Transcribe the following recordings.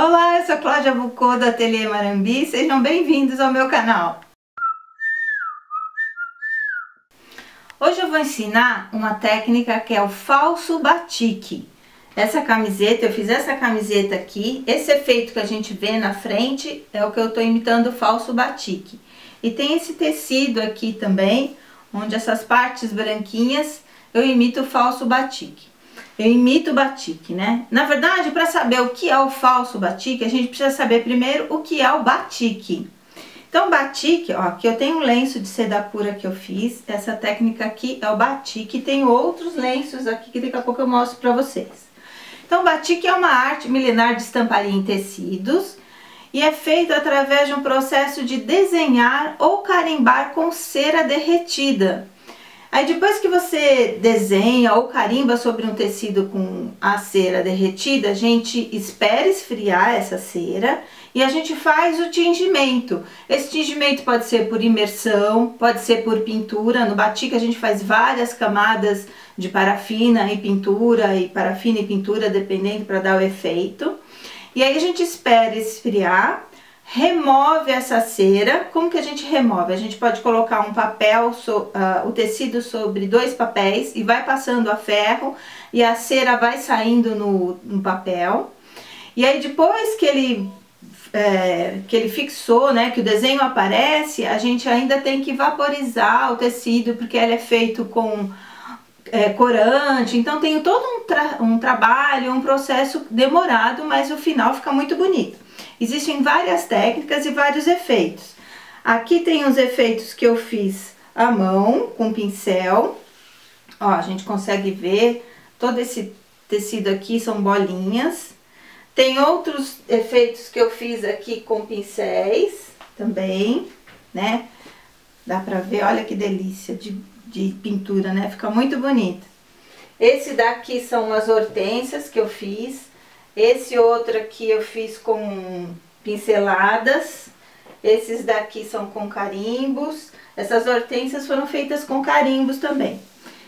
Olá, eu sou Cláudia Bucô do Ateliê Marambi, sejam bem-vindos ao meu canal. Hoje eu vou ensinar uma técnica que é o falso batique. Essa camiseta, eu fiz essa camiseta aqui, esse efeito que a gente vê na frente é o que eu estou imitando o falso batique. E tem esse tecido aqui também, onde essas partes branquinhas eu imito o falso batique. Eu imito o batique, né? Na verdade, para saber o que é o falso batique, a gente precisa saber primeiro o que é o batique. Então, batique, ó, aqui eu tenho um lenço de seda pura que eu fiz. Essa técnica aqui é o batique. Tem outros lenços aqui que daqui a pouco eu mostro para vocês. Então, batique é uma arte milenar de estamparia em tecidos e é feito através de um processo de desenhar ou carimbar com cera derretida. Aí depois que você desenha ou carimba sobre um tecido com a cera derretida, a gente espera esfriar essa cera e a gente faz o tingimento. Esse tingimento pode ser por imersão, pode ser por pintura. No batique a gente faz várias camadas de parafina e pintura, dependendo, para dar o efeito. E aí a gente espera esfriar. Remove essa cera. Como que a gente remove? A gente pode colocar um papel, o tecido sobre dois papéis e vai passando a ferro e a cera vai saindo no papel. E aí depois que ele fixou, né, que o desenho aparece, a gente ainda tem que vaporizar o tecido, porque ele é feito com corante, então tem todo um trabalho, um processo demorado, mas o final fica muito bonito. Existem várias técnicas e vários efeitos. Aqui tem os efeitos que eu fiz à mão, com pincel. Ó, a gente consegue ver, todo esse tecido aqui são bolinhas. Tem outros efeitos que eu fiz aqui com pincéis também, né? Dá pra ver, olha que delícia de pintura, né? Fica muito bonito. Esse daqui são as hortênsias que eu fiz. Esse outro aqui eu fiz com pinceladas. Esses daqui são com carimbos. Essas hortênsias foram feitas com carimbos também.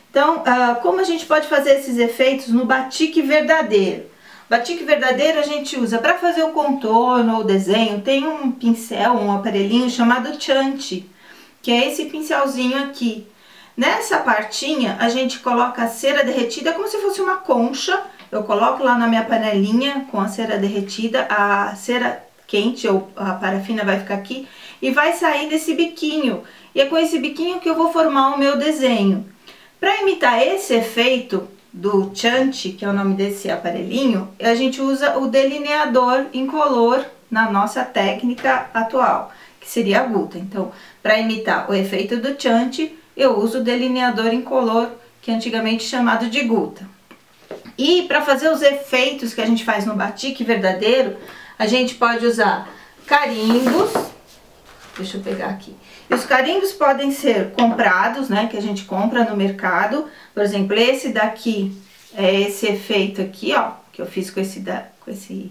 Então, como a gente pode fazer esses efeitos no batique verdadeiro? Batique verdadeiro a gente usa para fazer o contorno ou o desenho. Tem um pincel, um aparelhinho chamado Chanty, que é esse pincelzinho aqui. Nessa partinha a gente coloca a cera derretida como se fosse uma concha. Eu coloco lá na minha panelinha com a cera derretida, a cera quente ou a parafina vai ficar aqui e vai sair desse biquinho. E é com esse biquinho que eu vou formar o meu desenho. Para imitar esse efeito do Chanty, que é o nome desse aparelhinho, a gente usa o delineador incolor na nossa técnica atual, que seria a Guta. Então, para imitar o efeito do Chanty, eu uso o delineador incolor, que é antigamente chamado de Guta. E para fazer os efeitos que a gente faz no batique verdadeiro, a gente pode usar carimbos. Deixa eu pegar aqui. E os carimbos podem ser comprados, né, que a gente compra no mercado. Por exemplo, esse daqui é esse efeito aqui, ó, que eu fiz com esse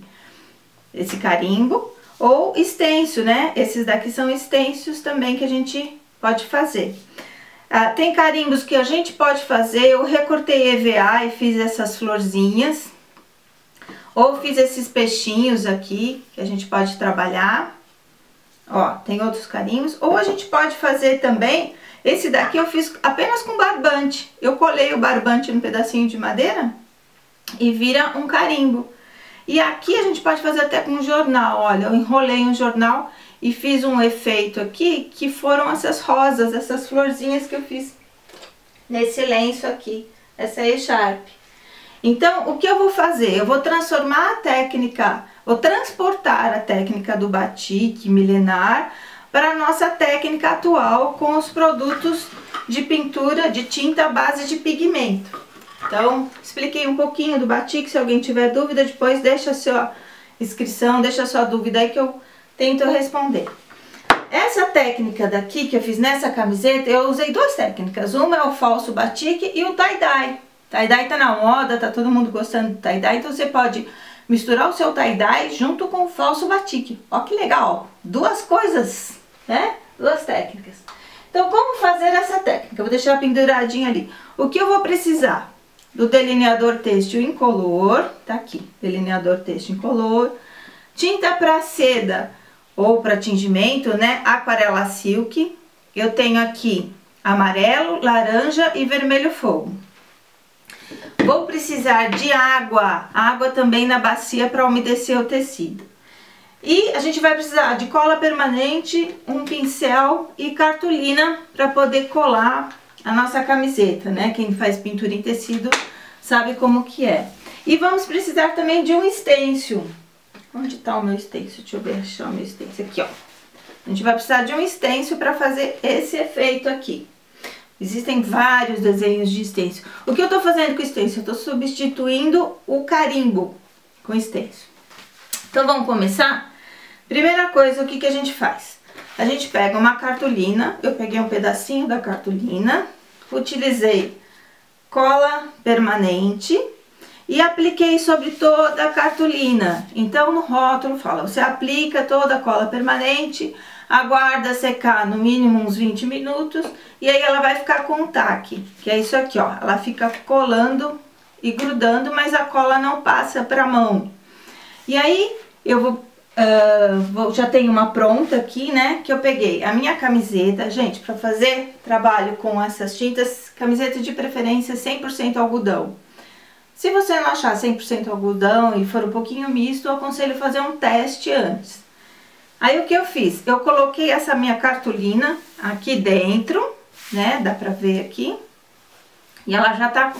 carimbo. Ou extenso, né? Esses daqui são extensos também que a gente pode fazer. Tem carimbos que a gente pode fazer, eu recortei EVA e fiz essas florzinhas. Ou fiz esses peixinhos aqui, que a gente pode trabalhar. Ó, tem outros carimbos. Ou a gente pode fazer também, esse daqui eu fiz apenas com barbante. Eu colei o barbante num pedacinho de madeira e vira um carimbo. E aqui a gente pode fazer até com um jornal, olha, eu enrolei um jornal e fiz um efeito aqui, que foram essas rosas, essas florzinhas que eu fiz nesse lenço aqui, essa echarpe. Então, o que eu vou fazer? Eu vou transformar a técnica, vou transportar a técnica do batique milenar para a nossa técnica atual com os produtos de pintura de tinta à base de pigmento. Então, expliquei um pouquinho do batique. Se alguém tiver dúvida, depois deixa a sua inscrição, deixa a sua dúvida aí que eu tento responder. Essa técnica daqui que eu fiz nessa camiseta, eu usei duas técnicas. Uma é o falso batique e o tie-dye. Tie-dye tá na moda, tá todo mundo gostando do tie-dye, então você pode misturar o seu tie-dye junto com o falso batique. Ó que legal, duas coisas, né? Duas técnicas. Então, como fazer essa técnica? Eu vou deixar penduradinha ali. O que eu vou precisar? Do delineador têxtil incolor, tá aqui, delineador têxtil incolor, Tinta para seda ou para tingimento, né? Aquarela Silk. Eu tenho aqui amarelo, laranja e vermelho fogo. Vou precisar de água também na bacia para umedecer o tecido. E a gente vai precisar de cola permanente, um pincel e cartolina para poder colar a nossa camiseta, né? Quem faz pintura em tecido sabe como que é. E vamos precisar também de um stencil. Onde está o meu stencil? Deixa eu ver, achar o meu stencil aqui, ó. A gente vai precisar de um stencil para fazer esse efeito aqui. Existem vários desenhos de stencil. O que eu tô fazendo com o stencil? Eu tô substituindo o carimbo com stencil. Então vamos começar? Primeira coisa, o que a gente faz? A gente pega uma cartolina, eu peguei um pedacinho da cartolina, utilizei cola permanente e apliquei sobre toda a cartolina. Então no rótulo fala, você aplica toda a cola permanente, aguarda secar no mínimo uns 20 minutos e aí ela vai ficar com um taque, que é isso aqui, ó. Ela fica colando e grudando, mas a cola não passa para a mão. E aí eu já tenho uma pronta aqui, né, que eu peguei a minha camiseta. Gente, para fazer trabalho com essas tintas, camiseta de preferência 100% algodão. Se você não achar 100% algodão e for um pouquinho misto, eu aconselho fazer um teste antes. Aí o que eu fiz? Eu coloquei essa minha cartolina aqui dentro, né? Dá pra ver aqui. E ela já tá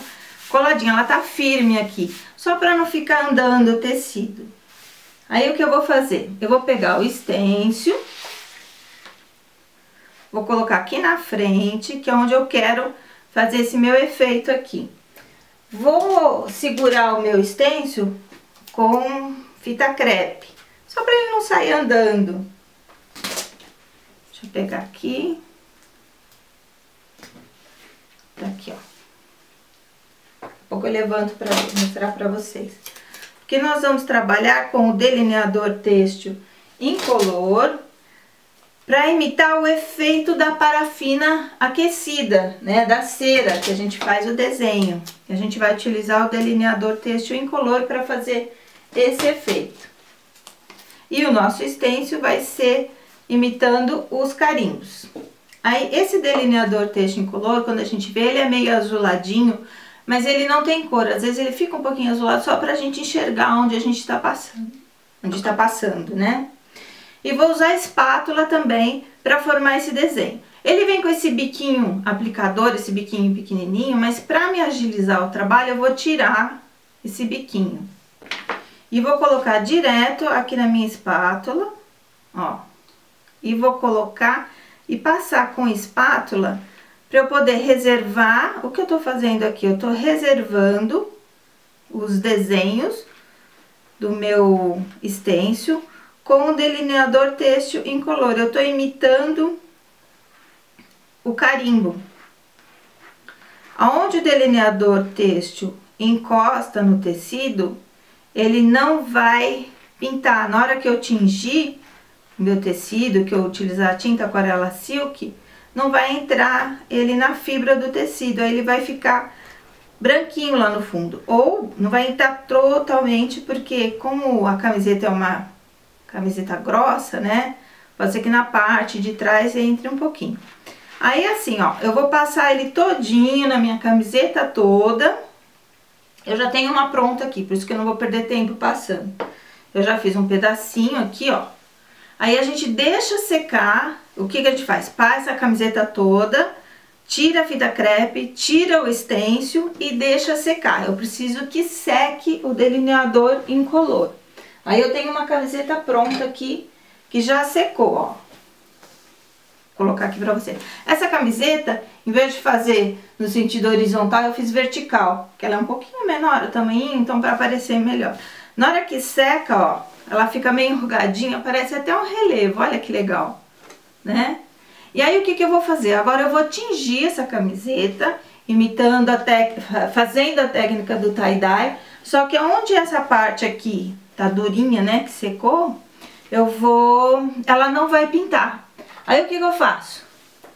coladinha, ela tá firme aqui. Só pra não ficar andando o tecido. Aí o que eu vou fazer? Eu vou pegar o stencil. Vou colocar aqui na frente, que é onde eu quero fazer esse meu efeito aqui. Vou segurar o meu stencil com fita crepe. Só para ele não sair andando. Deixa eu pegar aqui. Tá aqui, ó. Daqui a pouco eu levanto para mostrar para vocês. Porque nós vamos trabalhar com o delineador têxtil incolor para imitar o efeito da parafina aquecida, né? Da cera que a gente faz o desenho. A gente vai utilizar o delineador têxtil incolor para fazer esse efeito. E o nosso stencil vai ser imitando os carimbos. Aí, esse delineador têxtil incolor, quando a gente vê, ele é meio azuladinho, mas ele não tem cor. Às vezes ele fica um pouquinho azulado só pra gente enxergar onde a gente tá passando. Onde tá passando, né? E vou usar a espátula também pra formar esse desenho. Ele vem com esse biquinho aplicador, esse biquinho pequenininho, mas pra me agilizar o trabalho, eu vou tirar esse biquinho. E vou colocar direto aqui na minha espátula, ó. E vou colocar e passar com espátula para eu poder reservar. O que eu tô fazendo aqui? Eu tô reservando os desenhos do meu stencil com o delineador têxtil incolor. Eu tô imitando o carimbo. Aonde o delineador têxtil encosta no tecido, ele não vai pintar. Na hora que eu tingir meu tecido, que eu utilizar a tinta aquarela silk, não vai entrar ele na fibra do tecido, aí ele vai ficar branquinho lá no fundo. Ou não vai entrar totalmente, porque como a camiseta é uma camiseta grossa, né? Pode ser que na parte de trás entre um pouquinho. Aí assim, ó, eu vou passar ele todinho na minha camiseta toda. Eu já tenho uma pronta aqui, por isso que eu não vou perder tempo passando. Eu já fiz um pedacinho aqui, ó. Aí a gente deixa secar. O que a gente faz? Passa a camiseta toda, tira a fita crepe, tira o stencil e deixa secar. Eu preciso que seque o delineador incolor. Aí eu tenho uma camiseta pronta aqui, que já secou, ó. Vou colocar aqui pra você. Essa camiseta, em vez de fazer no sentido horizontal, eu fiz vertical, que ela é um pouquinho menor o tamanho, então para aparecer melhor. Na hora que seca, ó, ela fica meio enrugadinha, parece até um relevo, olha que legal, né? E aí o que eu vou fazer? Agora eu vou tingir essa camiseta, imitando a técnica, fazendo a técnica do tie-dye, só que onde essa parte aqui tá durinha, né, que secou, ela não vai pintar. Aí o que eu faço?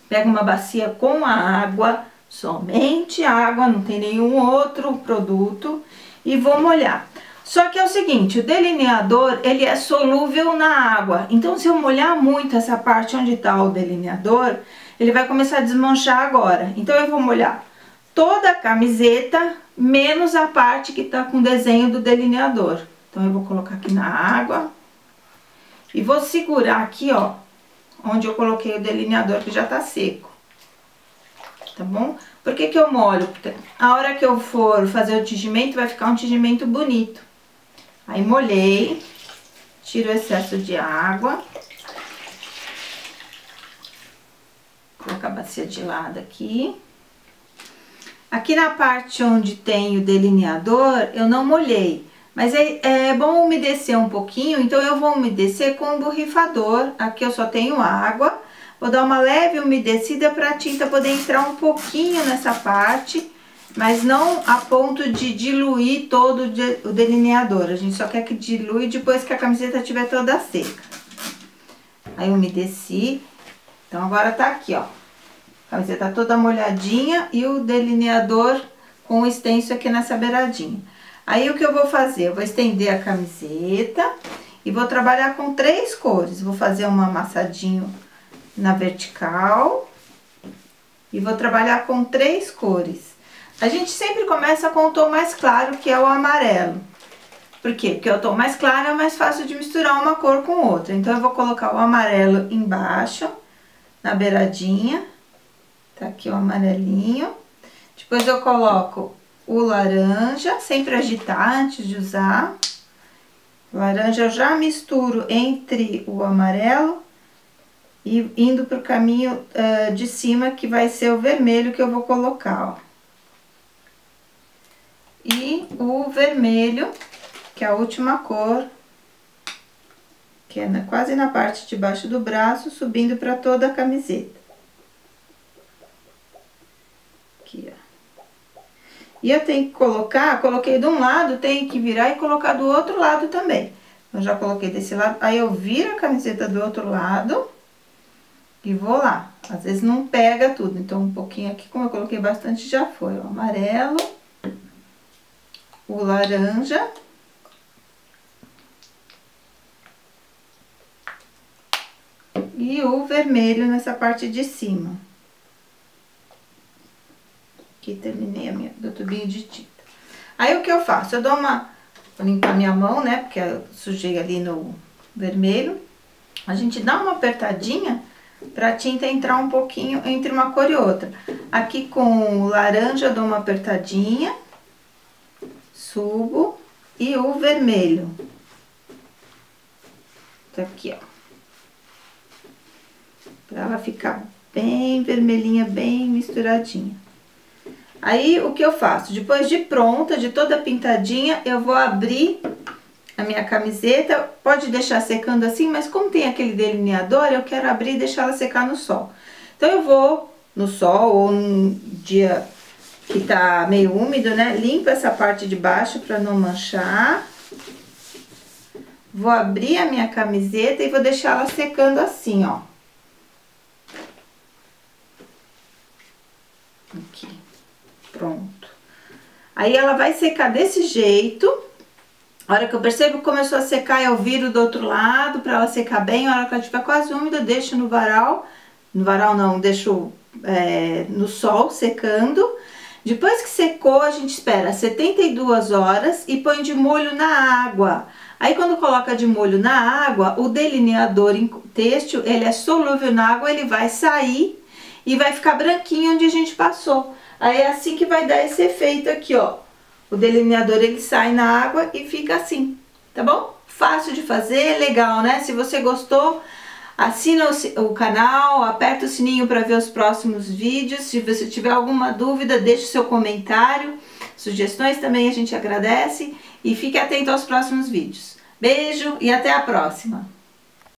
Pego uma bacia com a água, somente água, não tem nenhum outro produto, e vou molhar. Só que é o seguinte, o delineador, ele é solúvel na água. Então, se eu molhar muito essa parte onde está o delineador, ele vai começar a desmanchar agora. Então, eu vou molhar toda a camiseta, menos a parte que tá com o desenho do delineador. Então, eu vou colocar aqui na água e vou segurar aqui, ó, onde eu coloquei o delineador que já tá seco. Tá bom? Por que que eu molho? Porque a hora que eu for fazer o tingimento, vai ficar um tingimento bonito. Aí molhei, tiro o excesso de água. Colocar a bacia de lado aqui. Aqui na parte onde tem o delineador, eu não molhei. Mas é bom umedecer um pouquinho, então eu vou umedecer com um borrifador. Aqui eu só tenho água. Vou dar uma leve umedecida para a tinta poder entrar um pouquinho nessa parte, mas não a ponto de diluir todo o delineador. A gente só quer que dilui depois que a camiseta estiver toda seca. Aí umedeci. Então agora tá aqui, ó. A camiseta toda molhadinha e o delineador com o extenso aqui nessa beiradinha. Aí o que eu vou fazer? Eu vou estender a camiseta e vou trabalhar com 3 cores. Vou fazer um amassadinho na vertical e vou trabalhar com 3 cores. A gente sempre começa com o tom mais claro, que é o amarelo. Por quê? Porque o tom mais claro é mais fácil de misturar uma cor com outra. Então, eu vou colocar o amarelo embaixo, na beiradinha. Tá aqui o amarelinho. Depois eu coloco o laranja, sempre agitar antes de usar. O laranja eu já misturo entre o amarelo e indo pro caminho de cima, que vai ser o vermelho que eu vou colocar, ó. E o vermelho, que é a última cor, que é quase na parte de baixo do braço, subindo para toda a camiseta. Aqui, ó. E eu tenho que colocar, coloquei de um lado, tenho que virar e colocar do outro lado também. Eu já coloquei desse lado, aí eu viro a camiseta do outro lado e vou lá. Às vezes não pega tudo, então um pouquinho aqui, como eu coloquei bastante, já foi. O amarelo, o laranja e o vermelho nessa parte de cima. Aqui terminei do tubinho de tinta. Aí o que eu faço? Eu dou uma... Vou limpar minha mão, né? Porque eu sujei ali no vermelho. A gente dá uma apertadinha pra tinta entrar um pouquinho entre uma cor e outra. Aqui com o laranja eu dou uma apertadinha. Subo. E o vermelho. Tá aqui, ó. Pra ela ficar bem vermelhinha, bem misturadinha. Aí, o que eu faço? Depois de pronta, de toda pintadinha, eu vou abrir a minha camiseta. Pode deixar secando assim, mas como tem aquele delineador, eu quero abrir e deixar ela secar no sol. Então, eu vou no sol ou num dia que tá meio úmido, né? Limpo essa parte de baixo pra não manchar. Vou abrir a minha camiseta e vou deixar ela secando assim, ó. Aqui. Pronto. Aí ela vai secar desse jeito. A hora que eu percebo que começou a secar, eu viro do outro lado pra ela secar bem. A hora que ela estiver quase úmida, eu deixo no varal. No varal não, deixo no sol secando. Depois que secou, a gente espera 72 horas e põe de molho na água. Aí quando coloca de molho na água, o delineador têxtil, ele é solúvel na água, ele vai sair e vai ficar branquinho onde a gente passou. Aí é assim que vai dar esse efeito aqui, ó. O delineador, ele sai na água e fica assim, tá bom? Fácil de fazer, legal, né? Se você gostou, assina o canal, aperta o sininho para ver os próximos vídeos. Se você tiver alguma dúvida, deixe seu comentário. Sugestões também a gente agradece. E fique atento aos próximos vídeos. Beijo e até a próxima!